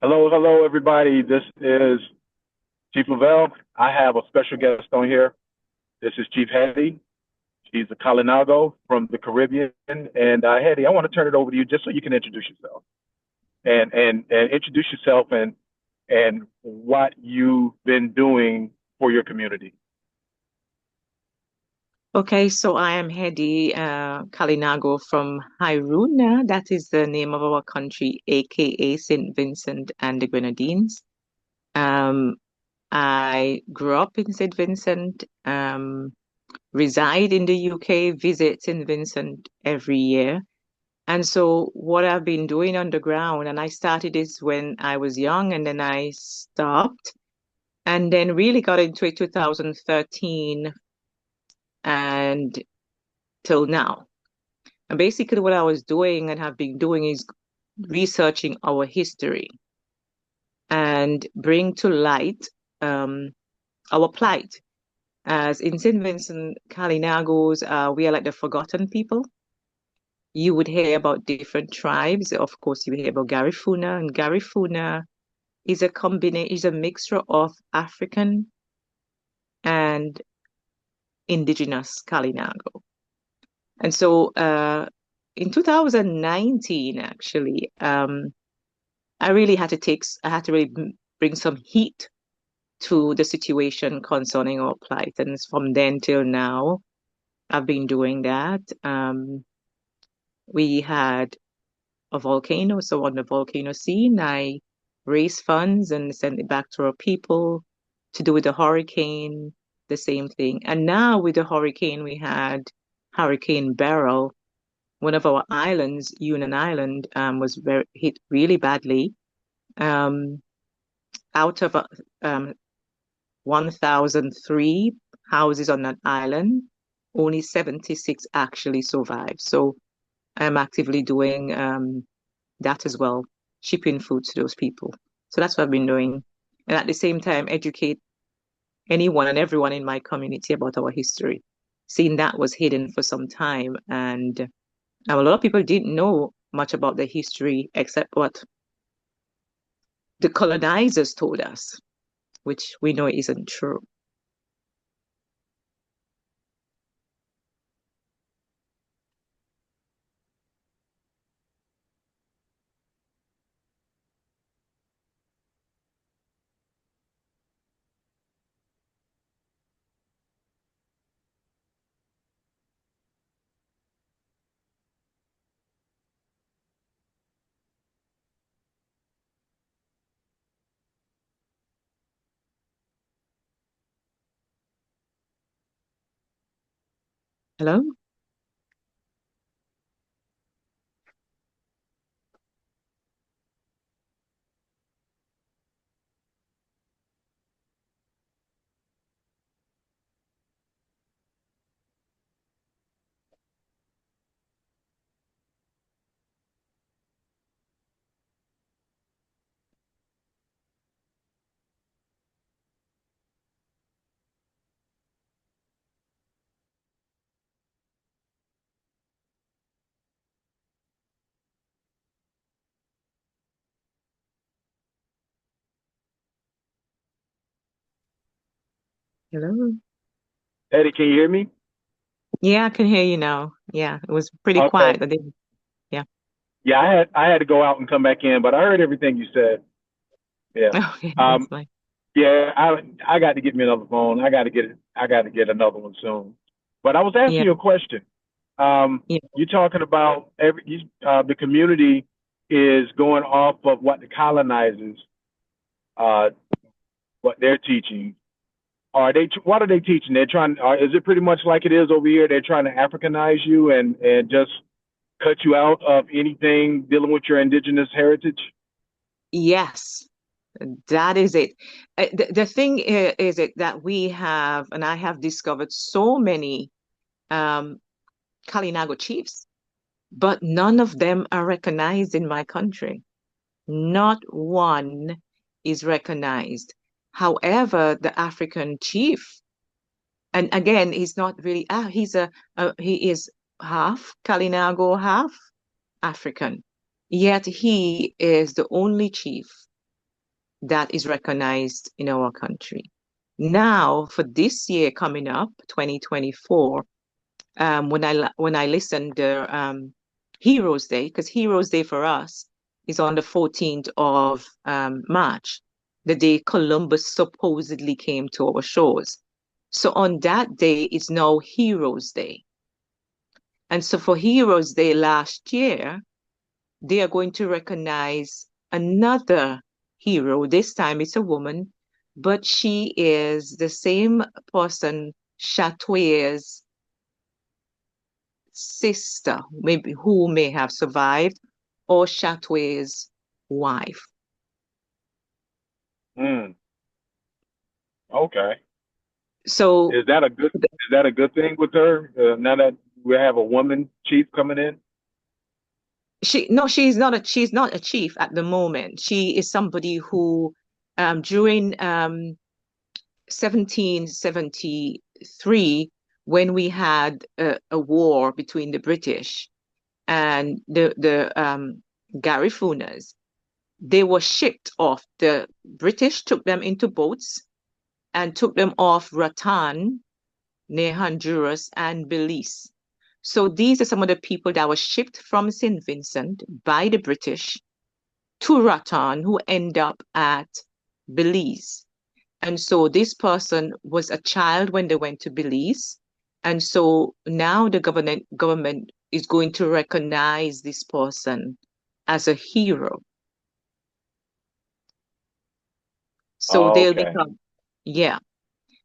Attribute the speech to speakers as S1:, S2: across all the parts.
S1: Hello, hello, everybody. This is Chief Lavelle. I have a special guest on here. This is Chief Heddie. She's a Kalinago from the Caribbean. And Heddie, I want to turn it over to you just so you can introduce yourself and introduce yourself and what you've been doing for your community.
S2: Okay, so I am Heddie Kalinago from Hairuna. That is the name of our country, aka St. Vincent and the Grenadines. Um, I grew up in St. Vincent, reside in the UK, visit St. Vincent every year. And so what I've been doing on the ground, and I started this when I was young, and then I stopped, and then really got into it 2013 and till now. And basically, what I was doing and have been doing is researching our history and bring to light um, our plight. As in St. Vincent, Kalinagos, we are like the forgotten people. You would hear about different tribes. Of course, you hear about Garifuna, and Garifuna is a combination, is a mixture of African and indigenous Kalinago. And so, in 2019, actually, I had to really bring some heat to the situation concerning our plight. And from then till now, I've been doing that. We had a volcano, so on the volcano scene, I raised funds and sent it back to our people to do with the hurricane, the same thing. And now with the hurricane, we had Hurricane Beryl. One of our islands, Union Island, was hit really badly. Um, Out of um, 1,003 houses on that island, only 76 actually survived. So I'm actively doing that as well, shipping food to those people. So that's what I've been doing. And at the same time, educate anyone and everyone in my community about our history. Seeing that was hidden for some time. And a lot of people didn't know much about the history except what the colonizers told us, which we know isn't true. Hello? Hello?
S1: Heddie, can you hear me?
S2: Yeah, I can hear you now. Yeah, it was pretty
S1: Okay.
S2: quiet. I didn't, yeah.
S1: Yeah, I had to go out and come back in, but I heard everything you said. Yeah.
S2: Okay, that's
S1: Um,
S2: fine.
S1: yeah, I got to get me another phone. I got to get another one soon. But I was
S2: Yeah,
S1: asking you a question.
S2: yeah.
S1: You're talking about the community is going off of what the colonizers, uh, what they're teaching. What are they teaching? They're trying. Is it pretty much like it is over here? They're trying to Africanize you and just cut you out of anything dealing with your indigenous heritage.
S2: Yes, that is it. The thing is it that we have, and I have discovered so many um, Kalinago chiefs, but none of them are recognized in my country. Not one is recognized. However, the African chief, and again, he's not really, he is half Kalinago, half African. Yet he is the only chief. that is recognized in our country. Now, for this year coming up, 2024, when I listened to Heroes Day, because Heroes Day for us is on the 14th of March, the day Columbus supposedly came to our shores. So on that day, it's now Heroes Day. And so for Heroes Day last year, they are going to recognize another hero. This time it's a woman, but she is the same person, Chatouille's sister, maybe who may have survived, or Chatouille's wife.
S1: Mm, okay.
S2: So
S1: Is that a good thing with her? Now that we have a woman chief coming in?
S2: she's not a chief at the moment. She is somebody who during 1773, when we had a war between the British and the Garifunas, they were shipped off. The British took them into boats and took them off Ratan near Honduras and Belize. So these are some of the people that were shipped from St. Vincent by the British to Ratan, who end up at Belize. And so this person was a child when they went to Belize. And so now the government is going to recognize this person as a hero. So they'll
S1: Okay.
S2: become, yeah.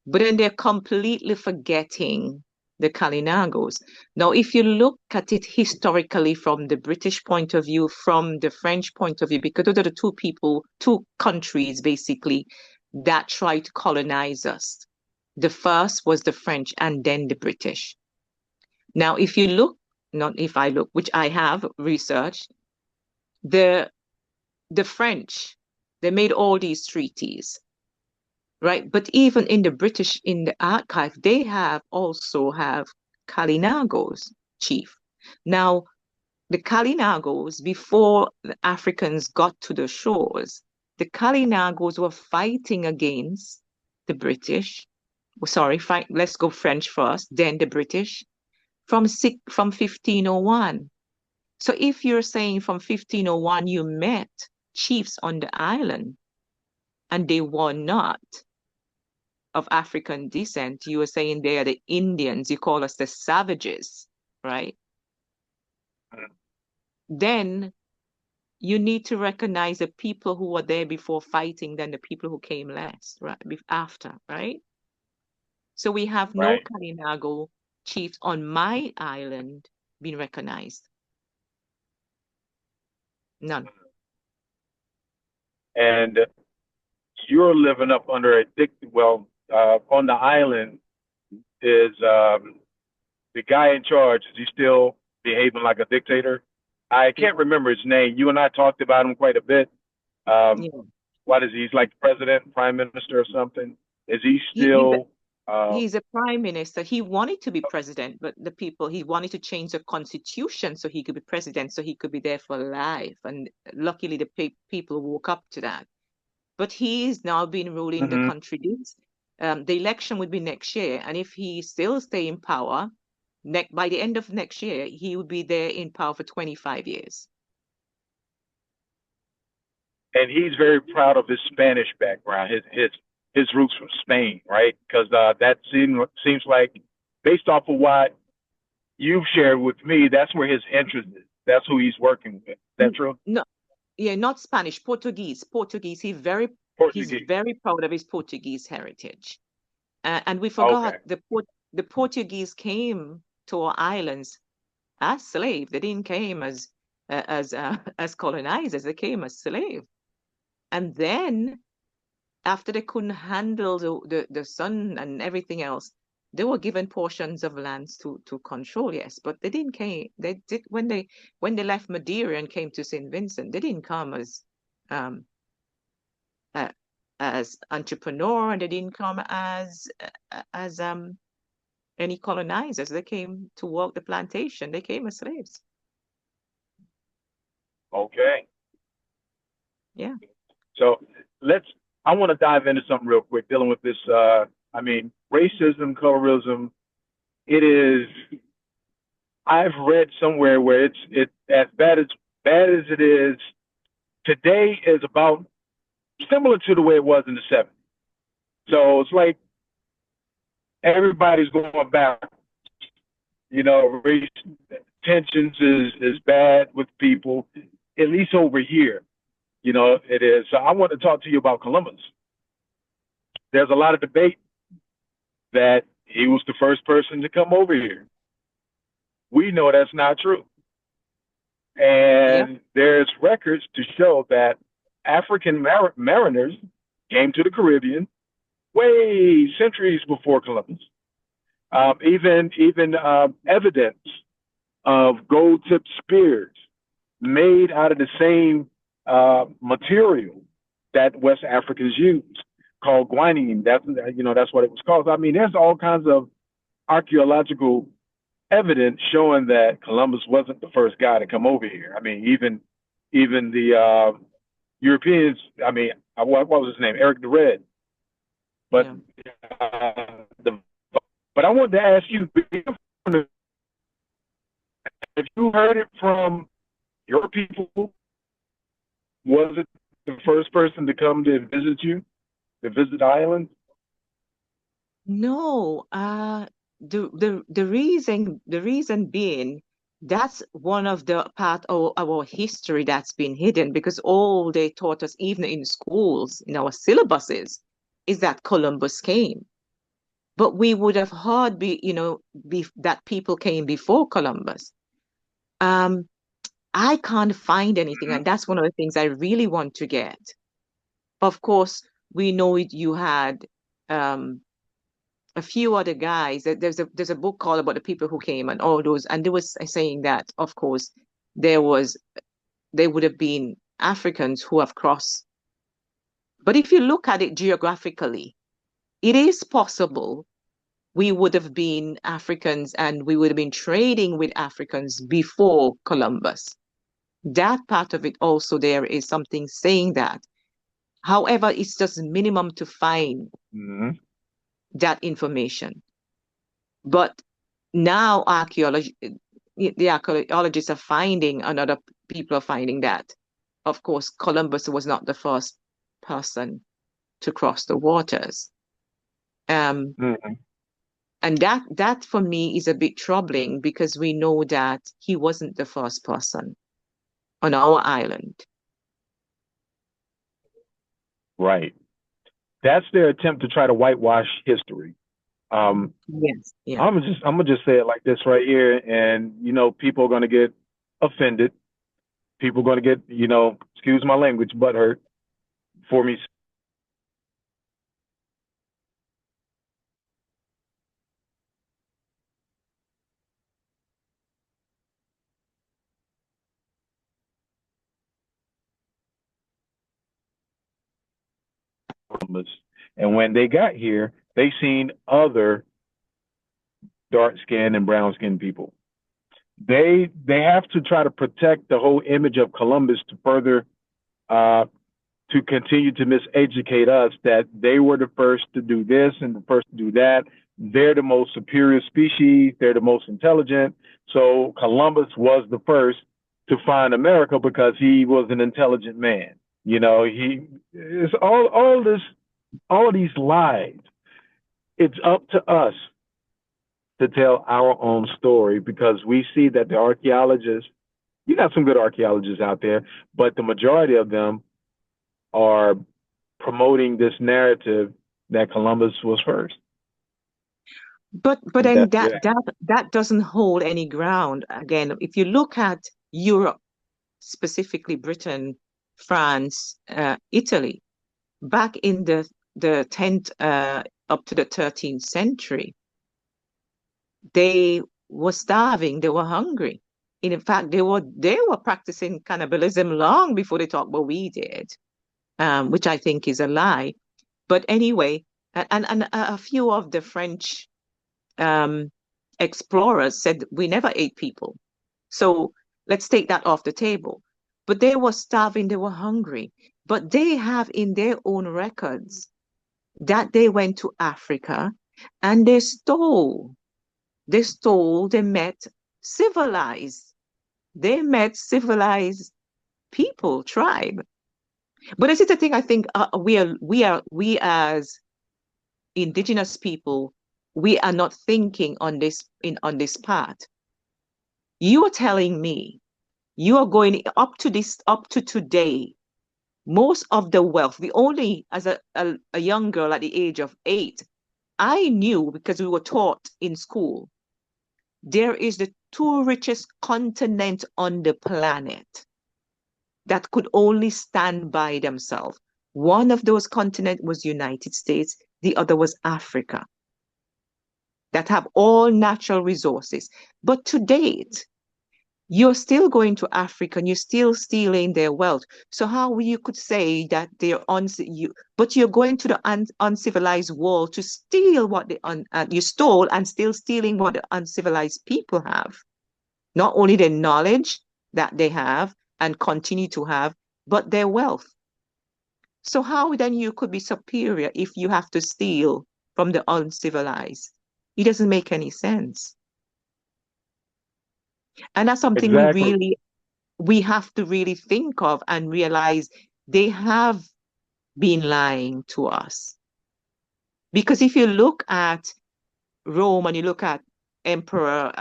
S2: But then they're completely forgetting the Kalinagos. Now, if you look at it historically from the British point of view, from the French point of view, because those are the two countries basically that tried to colonize us. The first was the French and then the British. Now, if you look, not if I look, which I have researched, the the French, they made all these treaties, right? But even in the British, in the archive, they also have Kalinagos chief. Now, the Kalinagos, before the Africans got to the shores, the Kalinagos were fighting against the British. Sorry, let's go French first, then the British from 1501. So if you're saying from 1501 you met chiefs on the island and they were not of African descent, you were saying they are the Indians, you call us the savages, right? Then you need to recognize the people who were there before fighting than the people who came last, right? After, right? So we have no
S1: Right.
S2: Kalinago chiefs on my island being recognized. None.
S1: And you're living up under a on the island is the guy in charge. Is he still behaving like a dictator? I
S2: Yeah.
S1: can't remember his name. You and I talked about him quite a bit. Um,
S2: Yeah.
S1: what is he? He's like president, prime minister, or something. Is he
S2: He's
S1: still? Uh,
S2: he's a prime minister. He wanted to be president, but he wanted to change the constitution so he could be president, so he could be there for life. And luckily, the people woke up to that. But he's now been ruling the
S1: mhm.
S2: country. The election would be next year, and if he still stay in power, by the end of next year, he would be there in power for 25 years.
S1: And he's very proud of his Spanish background, his roots from Spain, right? Because that seems like, based off of what you've shared with me, that's where his interest is. That's who he's working with. Is that true?
S2: No, yeah, not Spanish, Portuguese. Portuguese. He's
S1: Portuguese.
S2: very proud of his Portuguese heritage. And we forgot
S1: Okay.
S2: the Portuguese came to our islands as slaves. They didn't came as colonizers. They came as slaves. And then after they couldn't handle the sun and everything else, they were given portions of lands to control. Yes, but they didn't came. They did when they left Madeira and came to Saint Vincent. They didn't come um uh, as entrepreneur, and they didn't come as any colonizers. They came to work the plantation. They came as slaves.
S1: Okay.
S2: Yeah.
S1: So let's. I want to dive into something real quick dealing with this. I mean, racism, colorism. It is. I've read somewhere where it's as bad as it is today is about similar to the way it was in the '70s. So it's like everybody's going back. Race tensions is bad with people, at least over here. It is. So I want to talk to you about Columbus. There's a lot of debate that he was the first person to come over here. We know that's not true.
S2: Yep.
S1: And there's records to show that African mariners came to the Caribbean way centuries before Columbus. Even evidence of gold tipped spears made out of the same material that West Africans used, called guanine. That's what it was called. I mean, there's all kinds of archaeological evidence showing that Columbus wasn't the first guy to come over here. I mean, even the Europeans. I mean, what was his name? Eric the Red. But
S2: Yeah.
S1: the but I wanted to ask you if you heard it from your people. Was it the first person to come to visit you, to visit the island?
S2: No, the reason being that's one of the part of our history that's been hidden because all they taught us, even in schools, in our syllabuses, is that Columbus came. But we would have heard that people came before Columbus. Um, I can't find anything,
S1: Mm-hmm.
S2: and that's one of the things I really want to get. Of course, we know it. You had um a few other guys. There's a book called about the people who came and all those, and they was saying that, of course, there was there would have been Africans who have crossed. But if you look at it geographically, it is possible we would have been Africans and we would have been trading with Africans before Columbus. That part of it also there is something saying that. However, it's just minimum to find
S1: Mm-hmm.
S2: that information. But now the archaeologists are finding, and other people are finding that, of course, Columbus was not the first person to cross the waters. Um,
S1: Mm-hmm.
S2: and that for me is a bit troubling because we know that he wasn't the first person on our island.
S1: Right. That's their attempt to try to whitewash history. Um,
S2: Yes, yeah.
S1: I'm gonna just say it like this right here, and people are gonna get offended. People are gonna get, excuse my language, butthurt for me saying Columbus. And when they got here, they seen other dark skinned and brown skinned people. They have to try to protect the whole image of Columbus to further uh, to continue to miseducate us that they were the first to do this and the first to do that. They're the most superior species. They're the most intelligent. So Columbus was the first to find America because he was an intelligent man. He is all of these lies. It's up to us to tell our own story because we see that the archaeologists, you got some good archaeologists out there, but the majority of them are promoting this narrative that Columbus was first.
S2: But
S1: And
S2: then
S1: that's
S2: that doesn't hold any ground. Again, if you look at Europe, specifically Britain, France, Italy, back in the 10th up to the 13th century, they were starving, they were hungry. In fact, they were practicing cannibalism long before they talked what we did, which I think is a lie. But anyway, and a few of the French um, explorers said we never ate people. So let's take that off the table. But they were starving, they were hungry. But they have in their own records that they went to Africa and they met civilized, they met civilized people, tribe. But this is the thing I think we as indigenous people, we are not thinking on this part. You are telling me you are going up to today. Most of the wealth, the only as a young girl at the age of 8, I knew because we were taught in school, there is the two richest continent on the planet that could only stand by themselves. One of those continents was United States, the other was Africa, that have all natural resources. But to date, you're still going to Africa and you're still stealing their wealth. So how you could say that but you're going to the uncivilized world to steal what you stole and still stealing what the uncivilized people have. Not only the knowledge that they have and continue to have, but their wealth. So how then you could be superior if you have to steal from the uncivilized? It doesn't make any sense. And that's something
S1: Exactly.
S2: we have to really think of and realize they have been lying to us. Because if you look at Rome and you look at Emperor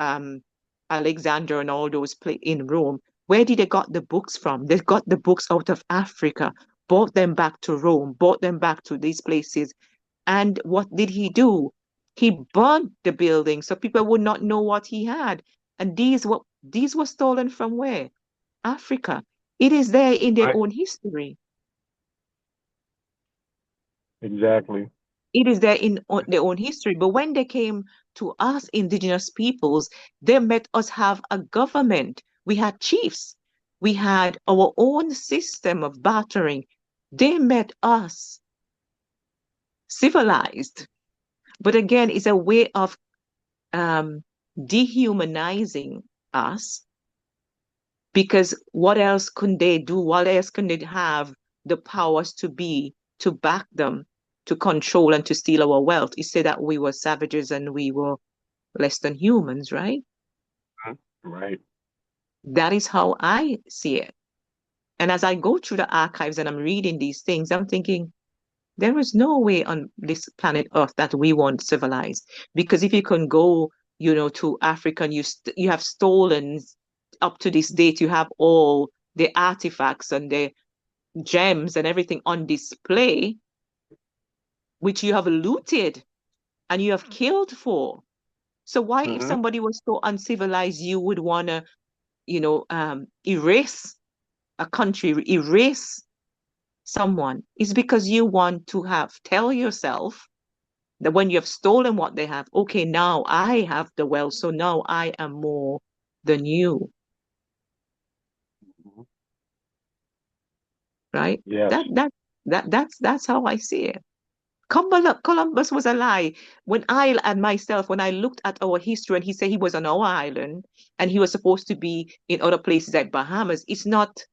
S2: Alexander and all those in Rome, where did they got the books from? They got the books out of Africa, brought them back to Rome, brought them back to these places. And what did he do? He burnt the building so people would not know what he had. And these were stolen from where? Africa. It is there in their
S1: Right.
S2: own history.
S1: Exactly.
S2: It is there in their own history. But when they came to us, indigenous peoples, they met us have a government. We had chiefs. We had our own system of bartering. They met us civilized. But again, it's a way of dehumanizing us because what else could they do? What else can they have the powers to back them, to control and to steal our wealth? It said that we were savages and we were less than humans, right?
S1: Right.
S2: That is how I see it. And as I go through the archives and I'm reading these things, I'm thinking, there is no way on this planet Earth that we weren't civilized. Because if you can go, to Africa and you have stolen up to this date, you have all the artifacts and the gems and everything on display, which you have looted and you have killed for. So why, if
S1: Mm-hmm.
S2: somebody was so uncivilized, you would want to, erase a country, erase someone? It's because you want to tell yourself that when you have stolen what they have, okay, now I have the wealth, so now I am more than you, right?
S1: Yes.
S2: That's how I see it. Columbus was a lie. When I looked at our history and he said he was on our island and he was supposed to be in other places like Bahamas, it's not.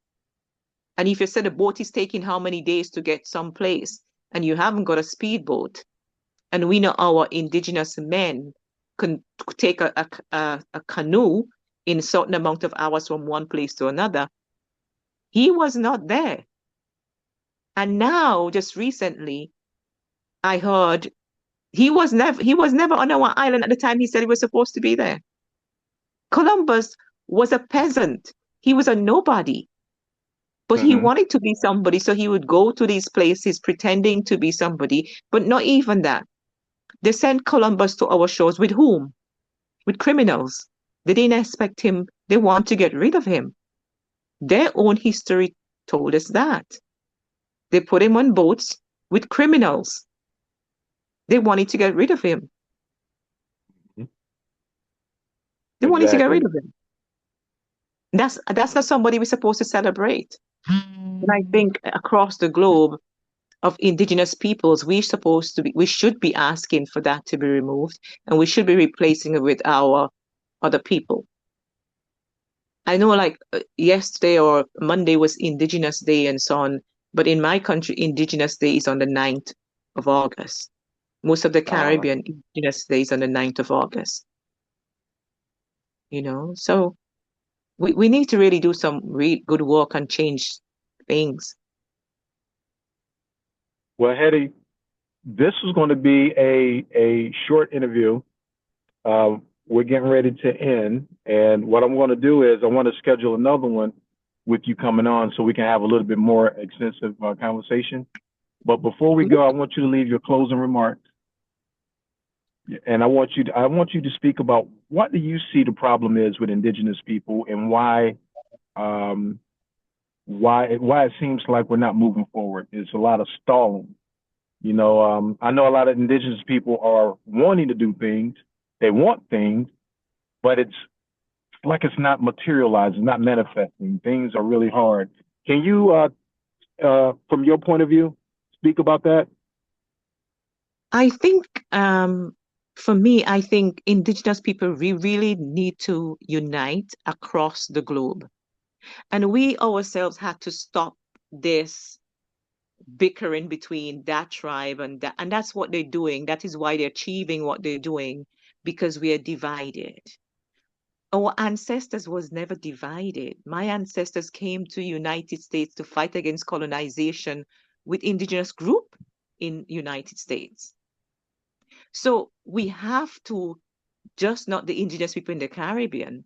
S2: And if you said the boat is taking how many days to get someplace and you haven't got a speedboat, and we know our indigenous men can take a canoe in a certain amount of hours from one place to another, he was not there. And now, just recently, I heard he was never on our island at the time he said he was supposed to be there. Columbus was a peasant. He was a nobody, but he
S1: Mm-hmm.
S2: wanted to be somebody, so he would go to these places pretending to be somebody, but not even that. They sent Columbus to our shores with whom? With criminals. They didn't expect him. They want to get rid of him. Their own history told us that. They put him on boats with criminals. They wanted to get rid of him. They wanted to get rid
S1: Exactly.
S2: of him. That's not somebody we're supposed to celebrate. And I think across the globe of indigenous peoples, we should be asking for that to be removed, and we should be replacing it with our other people. I know, like yesterday or Monday was Indigenous Day and so on. But in my country, Indigenous Day is on the 9th of August. Most of the
S1: Uh,
S2: Caribbean Indigenous Day is on the 9th of August, So we need to really do some good work and change things.
S1: well, Heddie, this is going to be a short interview. We're getting ready to end, and what I'm going to do is I want to schedule another one with you coming on so we can have a little bit more extensive conversation. But before we
S2: Mhm.
S1: go, I want you to leave your closing remarks, and I want you to speak about what do you see the problem is with Indigenous people, and um, why it seems like we're not moving forward. It's a lot of stalling. I know a lot of Indigenous people are wanting to do things. They want things, but it's like it's not materializing, not manifesting. Things are really hard. Can you, from your point of view, speak about that?
S2: I think for me, I think Indigenous people, we really need to unite across the globe. And we ourselves had to stop this bickering between that tribe and that. And that's what they're doing. That is why they're achieving what they're doing, because we are divided. Our ancestors was never divided. My ancestors came to United States to fight against colonization with indigenous group in United States. So we have to, just not the indigenous people in the Caribbean,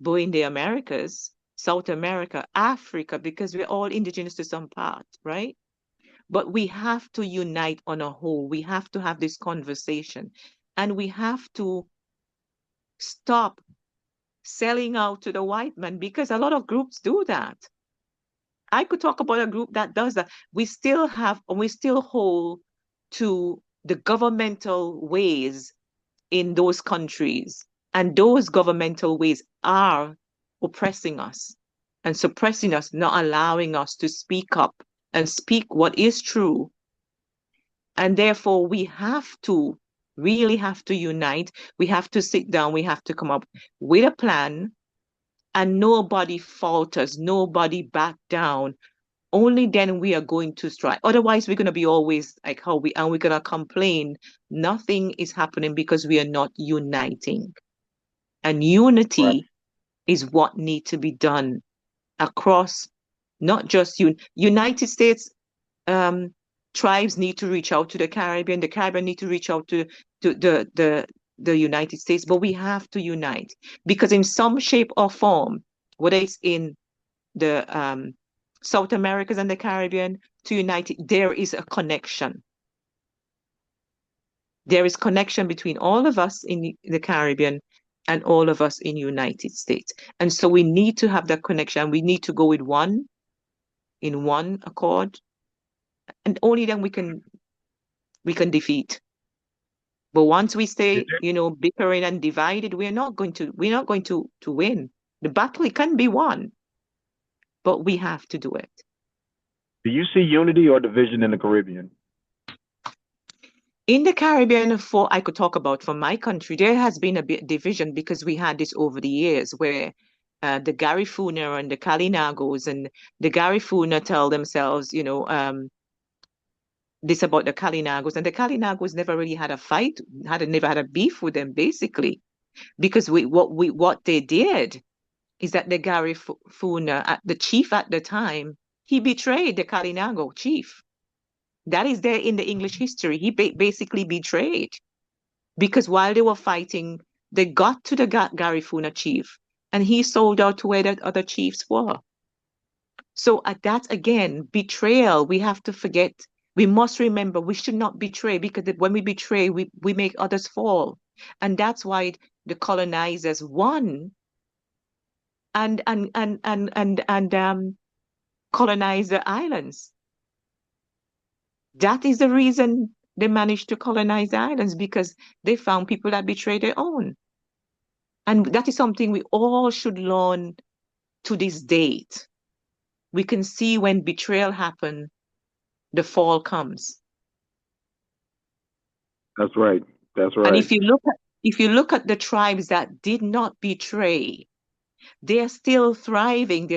S2: but in the Americas, South America, Africa, because we're all indigenous to some part, right? But we have to unite on a whole. We have to have this conversation, and we have to stop selling out to the white man, because a lot of groups do that. I could talk about a group that does that. We still hold to the governmental ways in those countries. And those governmental ways are oppressing us and suppressing us, not allowing us to speak up and speak what is true. And therefore, we really have to unite. We have to sit down. We have to come up with a plan, and nobody falters, nobody back down. Only then we are going to strike. Otherwise, we're going to be always like and we're going to complain. Nothing is happening because we are not uniting. And
S1: Right.
S2: unity is what needs to be done across, not just United States. um, Tribes need to reach out to the Caribbean. The Caribbean need to reach out to the United States. But we have to unite, because in some shape or form, whether it's in the South Americas and the Caribbean to United, there is a connection. There is connection between all of us in the Caribbean and all of us in United States. And so we need to have that connection. We need to go with in one accord, and only then we can defeat. But once we
S1: Is
S2: stay,
S1: there,
S2: bickering and divided, we're not going to win. The battle can be won, but we have to do it.
S1: do you see unity or division in the Caribbean?
S2: In the Caribbean, for I could talk about from my country, there has been a bit division, because we had this over the years where the Garifuna and the Kalinagos, and the Garifuna tell themselves, this about the Kalinagos, and the Kalinagos never really had a fight, never had a beef with them, basically, because what they did is that the Garifuna, the chief at the time, he betrayed the Kalinago chief. That is there in the English history. He basically betrayed, because while they were fighting, they got to the Garifuna chief, and he sold out to where the other chiefs were. So that again, betrayal, we have to forget. We must remember we should not betray, because when we betray, we make others fall. And that's why the colonizers won and colonize the islands. That is the reason they managed to colonize the islands, because they found people that betray their own. And that is something we all should learn to this date. We can see when betrayal happens, the fall comes.
S1: That's right. That's
S2: And
S1: right.
S2: if you look at the tribes that did not betray, They're still thriving.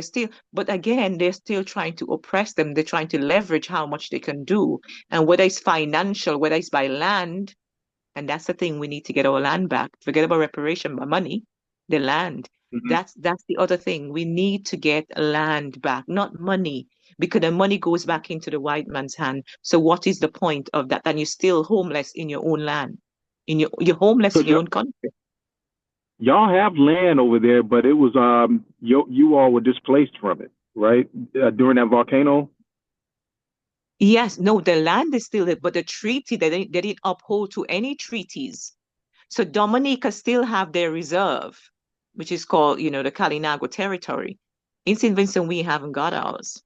S2: But again, they're still trying to oppress them. They're trying to leverage how much they can do. And whether it's financial, whether it's by land, and that's the thing, we need to get our land back. Forget about reparation, but money, the land.
S1: Hmm.
S2: That's the other thing. We need to get land back, not money, because the money goes back into the white man's hand. So what is the point of that? And you're still homeless in your own land. You're homeless in
S1: Because
S2: your own country.
S1: y'all have land over there, but it was you all were displaced from it, right? During that volcano.
S2: Yes, no, the land is still there, but the treaty, they didn't uphold to any treaties. So Dominica still have their reserve, which is called, the Kalinago territory. In St. Vincent, we haven't got ours.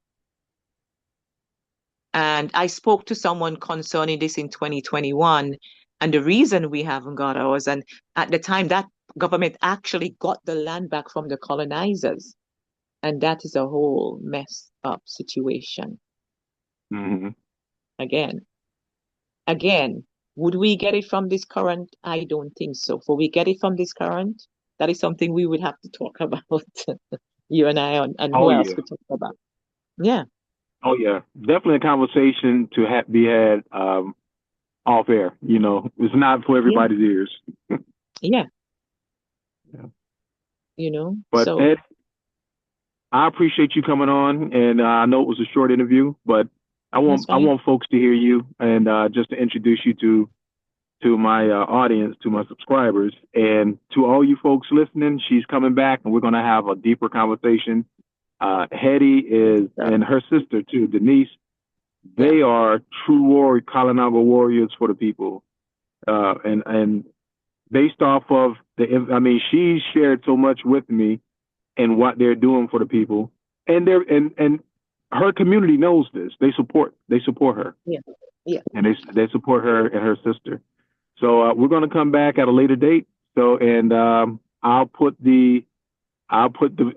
S2: And I spoke to someone concerning this in 2021, and the reason we haven't got ours, and at the time that government actually got the land back from the colonizers, and that is a whole messed up situation.
S1: Hmm.
S2: Again, again, would we get it from this current? I don't think so. For we get it from this current, that is something we would have to talk about, you and I, and
S1: Oh
S2: who else
S1: yeah,
S2: could talk about? Yeah,
S1: oh yeah, definitely a conversation to be had off air. It's not for
S2: yeah,
S1: everybody's ears.
S2: yeah,
S1: Yeah. But
S2: so
S1: Ed, I appreciate you coming on, and I know it was a short interview, but I
S2: that's
S1: want I
S2: fine.
S1: want folks to hear you and just to introduce you to my audience, to my subscribers, and to all you folks listening. She's coming back, and we're going to have a deeper conversation. Heddie is,
S2: So,
S1: and her sister too, Denise.
S2: yeah,
S1: They are true Kalinago warriors for the people, and based off of she shared so much with me and what they're doing for the people, and and her community knows this. They support her,
S2: yeah, yeah.
S1: and they support her and her sister. So we're going to come back at a later date. So and I'll put the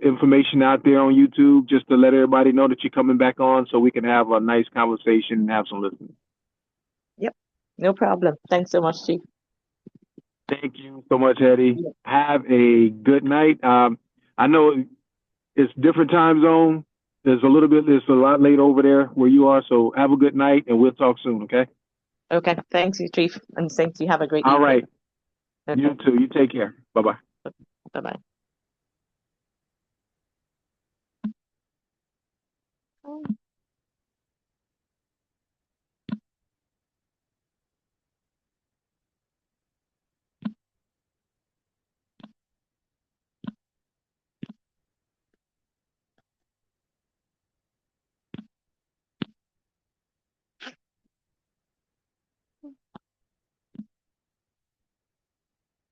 S1: information out there on YouTube just to let everybody know that you're coming back on, so we can have a nice conversation and have some listening.
S2: Yep, no problem. Thanks so much, Chief.
S1: Thank you so much, Eddie.
S2: Yeah.
S1: Have a good night. I know it's different time zone. It's a lot late over there where you are. So have a good night, and we'll talk soon. Okay.
S2: Okay, thanks, you, Chief, and thanks. You have a great
S1: All
S2: evening.
S1: right.
S2: Okay,
S1: You too. You take care. Bye bye.
S2: bye bye.